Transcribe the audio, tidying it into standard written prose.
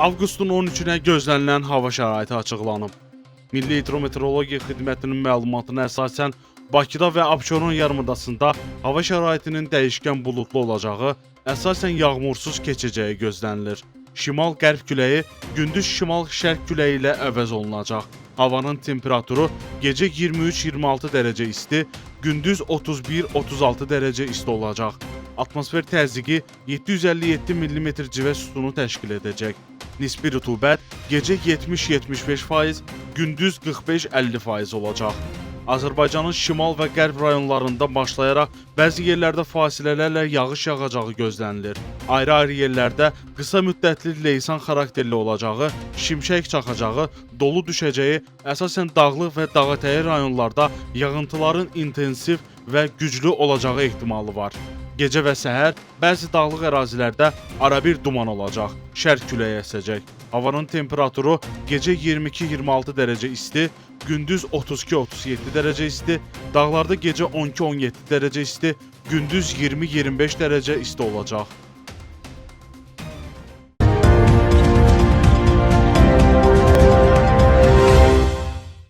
Avqustun 13-nə gözlənilən hava şəraiti açıqlanıb. Milli Hidrometeorologiya Xidmətinin məlumatına əsasən Bakıda və Abşeron yarımadasında hava şəraitinin dəyişkən buludlu olacağı, əsasən yağmursuz keçəcəyi gözlənilir. Şimal-qərb küləyi gündüz şimal-şərq küləyi ilə əvəz olunacaq. Havanın temperaturu gecə 23-26 dərəcə isti, gündüz 31-36 dərəcə isti olacaq. Atmosfer təzyiqi 757 mm civə sütunu təşkil edəcək. Nisbi rütubət gecə 70-75%, gündüz 45-50% olacaq. Azərbaycanın şimal və qərb rayonlarında başlayaraq bəzi yerlərdə fasilələrlə yağış yağacağı gözlənilir. Ayrı-ayrı yerlərdə qısa müddətli leysan xarakterli olacağı, şimşək çaxacağı, dolu düşəcəyi, əsasən dağlıq və dağətəyi rayonlarda yağıntıların intensiv və güclü olacağı ehtimalı var. Gecə və səhər bəzi dağlıq ərazilərdə arabir duman olacaq, şərq küləyi əsəcək. Havanın temperaturu gecə 22-26 dərəcə isti, gündüz 32-37 dərəcə isti, dağlarda gecə 12-17 dərəcə isti, gündüz 20-25 dərəcə isti olacaq.